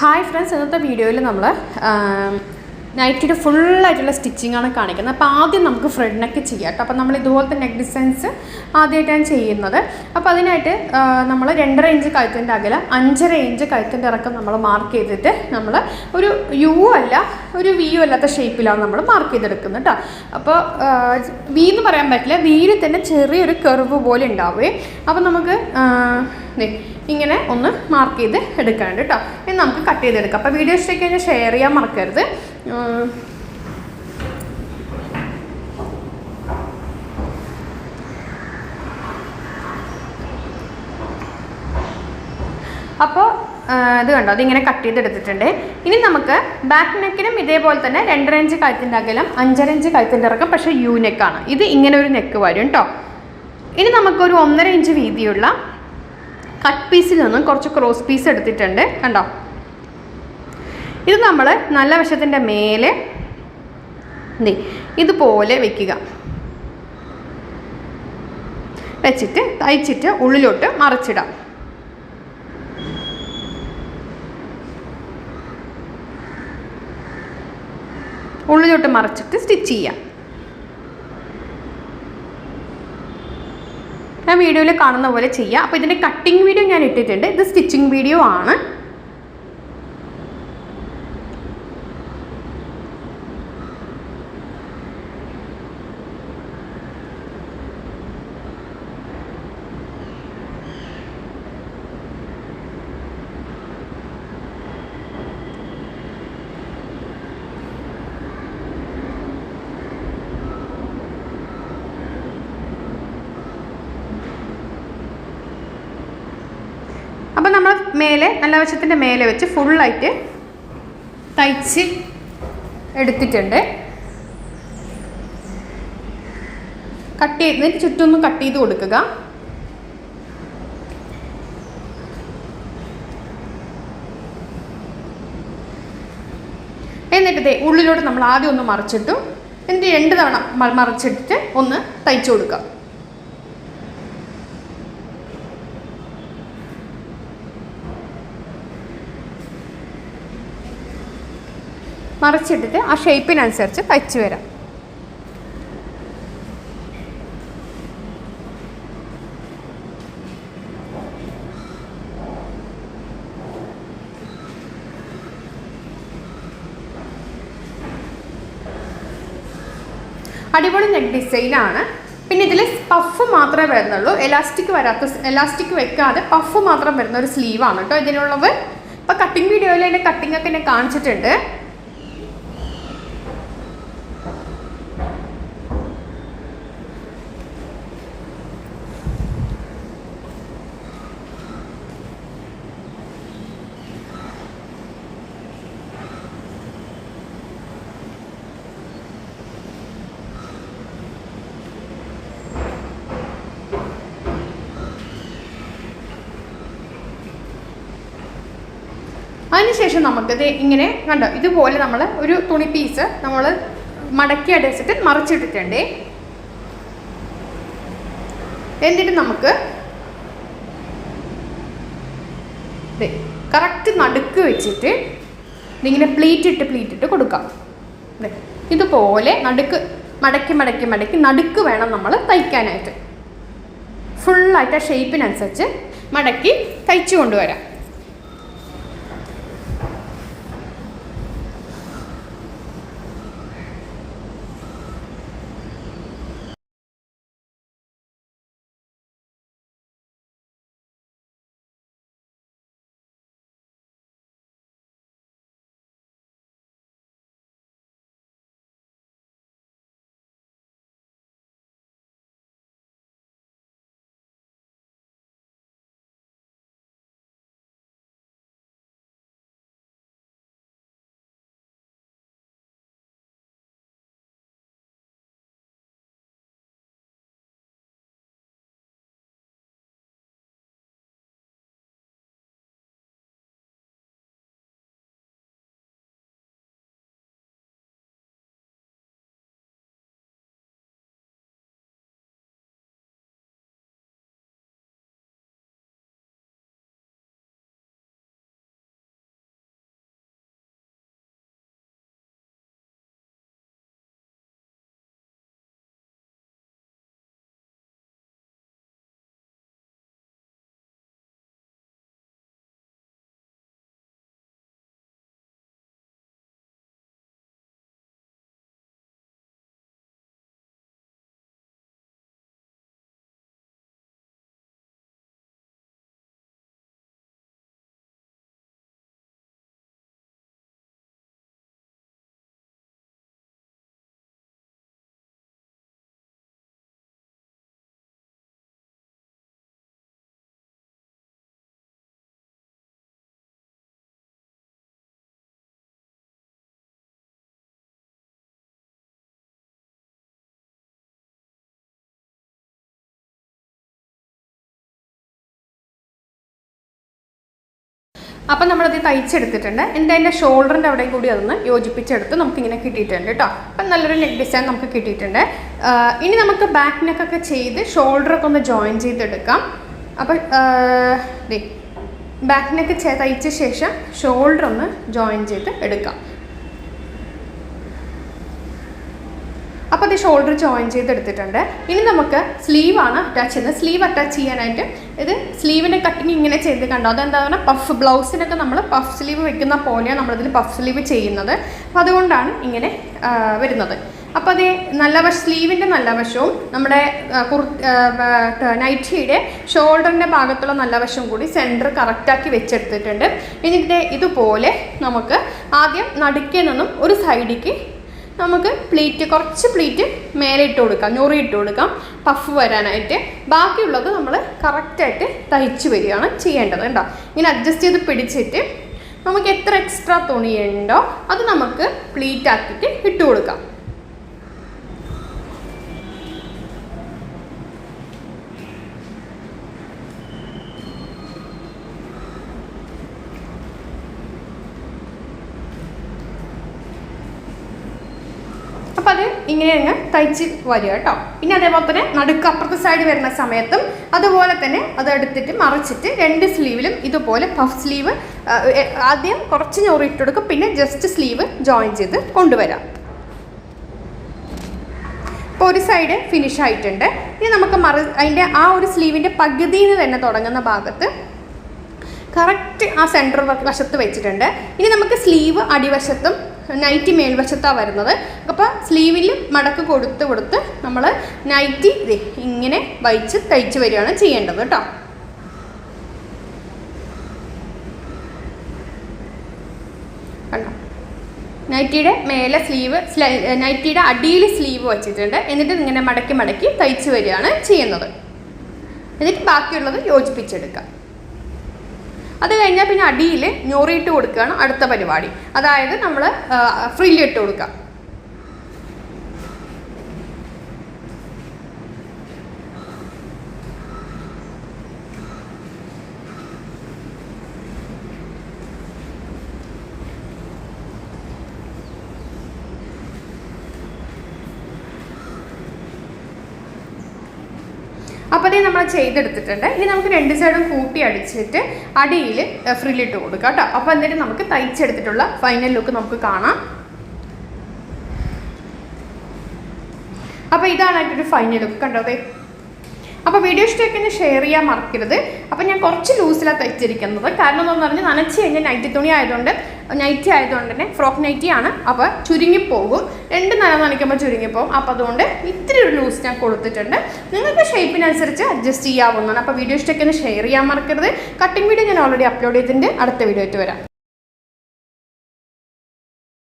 Hi friends, ഇന്നത്തെ വീഡിയോയിൽ നമ്മൾ നൈറ്റിയുടെ ഫുള്ളായിട്ടുള്ള സ്റ്റിച്ചിങ്ങാണ് കാണിക്കുന്നത്. അപ്പോൾ ആദ്യം നമുക്ക് ഫ്രണ്ട് നെക്ക് ചെയ്യാം കേട്ടോ. അപ്പോൾ നമ്മൾ ഇതുപോലത്തെ നെക്ക് ഡിസൈൻസ് ആദ്യമായിട്ടാണ് ചെയ്യുന്നത്. അപ്പോൾ അതിനായിട്ട് നമ്മൾ 2.5 ഇഞ്ച് കഴുത്തിൻ്റെ അകലം, 5.5 ഇഞ്ച് കഴുത്തിൻ്റെ ഇറക്കം നമ്മൾ മാർക്ക് ചെയ്തിട്ട് നമ്മൾ ഒരു യു അല്ല ഒരു വിയു അല്ലാത്ത ഷേപ്പിലാണ് നമ്മൾ മാർക്ക് ചെയ്തെടുക്കുന്നത് കേട്ടോ. അപ്പോൾ വി എന്ന് പറയാൻ പറ്റില്ല, വിയിൽ തന്നെ ചെറിയൊരു കർവ് പോലെ ഉണ്ടാവുകയെ. അപ്പോൾ നമുക്ക് ഇങ്ങനെ ഒന്ന് മാർക്ക് ചെയ്ത് എടുക്കാനുണ്ട് കേട്ടോ. ഇനി നമുക്ക് കട്ട് ചെയ്തെടുക്കാം. അപ്പോൾ വീഡിയോ ഇഷ്ടമായി കഴിഞ്ഞാൽ ഷെയർ ചെയ്യാൻ മറക്കരുത്. അപ്പോൾ ഇത് കണ്ടോ, അതിങ്ങനെ കട്ട് ചെയ്തെടുത്തിട്ടുണ്ട്. ഇനി നമുക്ക് ബാക്ക് നെക്കിനും ഇതേപോലെ തന്നെ 2.5 ഇഞ്ച് കഴുത്തിൻ്റെ അകലം, 5.5 ഇഞ്ച് കഴുത്തിൻ്റെ ഇറക്കം, പക്ഷേ യു നെക്കാണ്. ഇത് ഇങ്ങനെ ഒരു നെക്ക് വരും കേട്ടോ. ഇനി നമുക്കൊരു 1.5 ഇഞ്ച് വീതിയുള്ള കട്ട് പീസിൽ നിന്നും കുറച്ച് ക്രോസ് പീസ് എടുത്തിട്ടുണ്ട് കണ്ടോ. ഇത് നമ്മൾ നല്ല വശത്തിൻ്റെ മേലെ ഇതുപോലെ വെക്കുക, വെച്ചിട്ട് തയ്ച്ചിട്ട് ഉള്ളിലോട്ട് മറിച്ചിടാം. ഉള്ളിലോട്ട് മറിച്ചിട്ട് സ്റ്റിച്ച് ചെയ്യാം. ഞാൻ വീഡിയോയിൽ കാണുന്ന പോലെ ചെയ്യാം. അപ്പോൾ ഇതിൻ്റെ കട്ടിങ് വീഡിയോ ഞാൻ ഇട്ടിട്ടുണ്ട്. ഇത് സ്റ്റിച്ചിങ് വീഡിയോ ആണ്. അപ്പോൾ നമ്മൾ മേലെ നല്ല വശത്തിൻ്റെ മേലെ വെച്ച് ഫുള്ളായിട്ട് തയ്ച്ച് എടുത്തിട്ടുണ്ട്. കട്ട് ചെയ്തിട്ട് ചുറ്റൊന്ന് കട്ട് ചെയ്ത് കൊടുക്കുക. എന്നിട്ട് ഉള്ളിലോട്ട് നമ്മൾ ആദ്യം ഒന്ന് മറിച്ചിട്ടു, എന്നിട്ട് 2 തവണ മറിച്ചിട്ടിട്ട് ഒന്ന് തയ്ച്ചു കൊടുക്കുക. മറിച്ചിട്ടിട്ട് ആ ഷേപ്പിനനുസരിച്ച് തയ്ച്ച് വരാം. അടിപൊളി നെക്ക് ഡിസൈനാണ്. പിന്നെ ഇതിൽ പഫ് മാത്രമേ വരുന്നുള്ളൂ, എലാസ്റ്റിക് വെക്കാതെ പഫ് മാത്രം വരുന്ന ഒരു സ്ലീവാണ് കേട്ടോ ഇതിനുള്ളത്. ഇപ്പോൾ കട്ടിങ് വീഡിയോയിൽ അതിൻ്റെ കട്ടിങ് ഒക്കെ ഞാൻ കാണിച്ചിട്ടുണ്ട്. അതിനുശേഷം നമുക്കിത് ഇങ്ങനെ കണ്ടോ, ഇതുപോലെ നമ്മൾ ഒരു തുണി പീസ് നമ്മൾ മടക്കി അടച്ചിട്ട് മറിച്ചിട്ടിട്ടുണ്ട്. എന്നിട്ട് നമുക്ക് കറക്റ്റ് നടുക്ക് വെച്ചിട്ട് ഇതിങ്ങനെ പ്ലീറ്റ് ഇട്ട് കൊടുക്കാം. ഇതുപോലെ നടുക്ക് മടക്കി നടുക്ക് വേണം നമ്മൾ തയ്ക്കാനായിട്ട്. ഫുള്ളായിട്ട് ആ ഷേപ്പിനനുസരിച്ച് മടക്കി തയ്ച്ചു കൊണ്ടുവരാം. അപ്പം നമ്മളത് തയ്ച്ചെടുത്തിട്ടുണ്ട്. എന്നിട്ട് അതിൻ്റെ ഷോൾഡറിൻ്റെ അവിടെ കൂടി അതൊന്ന് യോജിപ്പിച്ചെടുത്ത് നമുക്കിങ്ങനെ കിട്ടിയിട്ടുണ്ട് കേട്ടോ. അപ്പം നല്ലൊരു നെക്ക് ഡിസൈൻ നമുക്ക് കിട്ടിയിട്ടുണ്ട്. ഇനി നമുക്ക് ബാക്ക് നെക്കൊക്കെ ചെയ്ത് ഷോൾഡറൊക്കെ ഒന്ന് ജോയിൻ ചെയ്തെടുക്കാം. അപ്പം ബാക്ക് നെക്ക് തയ്ച്ച ശേഷം ഷോൾഡർ ഒന്ന് ജോയിൻ ചെയ്ത് എടുക്കാം. അപ്പോൾ അത് ഷോൾഡർ ജോയിൻ ചെയ്തെടുത്തിട്ടുണ്ട്. ഇനി നമുക്ക് സ്ലീവാണ് അറ്റാച്ച് ചെയ്യുന്നത്. സ്ലീവ് അറ്റാച്ച് ചെയ്യാനായിട്ട് ഇത് സ്ലീവിൻ്റെ കട്ടിങ് ഇങ്ങനെ ചെയ്ത് കണ്ടോ, അതെന്താണ് പഫ് ബ്ലൗസിനൊക്കെ നമ്മൾ പഫ് സ്ലീവ് വെക്കുന്ന പോലെയാണ് നമ്മളിതിൽ പഫ് സ്ലീവ് ചെയ്യുന്നത്. അപ്പോൾ അതുകൊണ്ടാണ് ഇങ്ങനെ വരുന്നത്. അപ്പോൾ അത് സ്ലീവിൻ്റെ നല്ല വശവും നമ്മുടെ നൈറ്റിയുടെ ഷോൾഡറിൻ്റെ ഭാഗത്തുള്ള നല്ല വശവും കൂടി സെൻറ്റർ കറക്റ്റാക്കി വെച്ചെടുത്തിട്ടുണ്ട്. എന്നിട്ട് ഇതുപോലെ നമുക്ക് ആദ്യം നടുക്കേ നിന്നും ഒരു സൈഡിലേക്ക് നമുക്ക് കുറച്ച് പ്ലീറ്റ് മേലെ ഇട്ട് കൊടുക്കാം, ഞൊറി ഇട്ട് കൊടുക്കാം പഫ് വരാനായിട്ട്. ബാക്കിയുള്ളത് നമ്മൾ കറക്റ്റായിട്ട് തയ്ച്ച് വരികയാണ് ചെയ്യേണ്ടത് കേട്ടോ. ഇങ്ങനെ അഡ്ജസ്റ്റ് ചെയ്ത് പിടിച്ചിട്ട് നമുക്ക് എത്ര എക്സ്ട്രാ തുണിയുണ്ടോ അത് നമുക്ക് പ്ലീറ്റ് ആക്കിയിട്ട് ഇട്ട് കൊടുക്കാം. അപ്പം അത് ഇങ്ങനെ അങ്ങ് തയ്ച്ച് വരിക കേട്ടോ. പിന്നെ അതേപോലെ തന്നെ നടുക്ക് അപ്പുറത്തെ സൈഡ് വരുന്ന സമയത്തും അതുപോലെ തന്നെ അതെടുത്തിട്ട് മറിച്ചിട്ട് രണ്ട് സ്ലീവിലും ഇതുപോലെ പഫ് സ്ലീവ് ആദ്യം കുറച്ച് ഞൊറി ഇട്ട് കൊടുക്കും, പിന്നെ ജസ്റ്റ് സ്ലീവ് ജോയിൻ ചെയ്ത് കൊണ്ടുവരാം. ഇപ്പോൾ ഒരു സൈഡ് ഫിനിഷ് ആയിട്ടുണ്ട്. ഇനി നമുക്ക് അതിൻ്റെ ആ ഒരു സ്ലീവിൻ്റെ പകുതിയിൽ നിന്ന് തന്നെ തുടങ്ങുന്ന ഭാഗത്ത് കറക്റ്റ് ആ സെൻറ്റർ വശത്ത് വെച്ചിട്ടുണ്ട്. ഇനി നമുക്ക് സ്ലീവ് അടിവശത്തും നൈറ്റി മേൽവശത്താണ് വരുന്നത്. അപ്പോൾ സ്ലീവിൽ മടക്ക് കൊടുത്ത് നമ്മൾ നൈറ്റി ഇങ്ങനെ വഹിച്ച് തയ്ച്ച് വരികയാണ് ചെയ്യേണ്ടത് കേട്ടോ. കണ്ടോ, നൈറ്റിയുടെ മേലെ നൈറ്റിയുടെ അടിയിൽ സ്ലീവ് വെച്ചിട്ടുണ്ട്. എന്നിട്ട് ഇങ്ങനെ മടക്കി തയ്ച്ച് വരികയാണ് ചെയ്യുന്നത്. എന്നിട്ട് ബാക്കിയുള്ളത് യോജിപ്പിച്ചെടുക്കാം. അത് കഴിഞ്ഞാൽ പിന്നെ അടിയിൽ ഞൊറിയിട്ട് കൊടുക്കുകയാണ് അടുത്ത പരിപാടി. അതായത് നമ്മൾ ഫ്രില്ലിട്ട് കൊടുക്കുക. അപ്പോൾ അതേ നമ്മൾ ചെയ്തെടുത്തിട്ടുണ്ട്. ഇനി നമുക്ക് രണ്ട് സൈഡും കൂട്ടി അടിച്ചിട്ട് അടിയിൽ ഫ്രില്ലിട്ട് കൊടുക്കാം കേട്ടോ. അപ്പോൾ എന്നിട്ട് നമുക്ക് തയ്ച്ചെടുത്തിട്ടുള്ള ഫൈനൽ ലുക്ക് നമുക്ക് കാണാം. അപ്പോൾ ഇതാണ് അതിൻ്റെ ഫൈനൽ ലുക്ക് കണ്ടോ. അതെ, അപ്പോൾ വീഡിയോ ഇഷ്ടമൊക്കെ ഷെയർ ചെയ്യാൻ മറക്കരുത്. അപ്പോൾ ഞാൻ കുറച്ച് ലൂസിലാണ് തയ്ച്ചിരിക്കുന്നത്. കാരണം എന്താണെന്ന് പറഞ്ഞാൽ നനച്ച് കഴിഞ്ഞാൽ നൈറ്റി ആയതുകൊണ്ട് തന്നെ ഫ്രോക്ക് നൈറ്റിയാണ്. അപ്പോൾ ചുരുങ്ങിപ്പോകും, രണ്ട് നനയ്ക്കുമ്പോൾ ചുരുങ്ങിപ്പോകും. അപ്പോൾ അതുകൊണ്ട് ഇത്തിരി ഒരു ലൂസ് ഞാൻ കൊടുത്തിട്ടുണ്ട്. നിങ്ങൾക്ക് ഷേപ്പിനനുസരിച്ച് അഡ്ജസ്റ്റ് ചെയ്യാവുന്നതാണ്. അപ്പോൾ വീഡിയോ ഇഷ്ടമൊക്കെ ഷെയർ ചെയ്യാൻ മറക്കരുത്. കട്ടിങ് വീഡിയോ ഞാൻ ഓൾറെഡി അപ്ലോഡ് ചെയ്തിട്ടുണ്ട്. അടുത്ത വീഡിയോ ആയിട്ട് വരാം.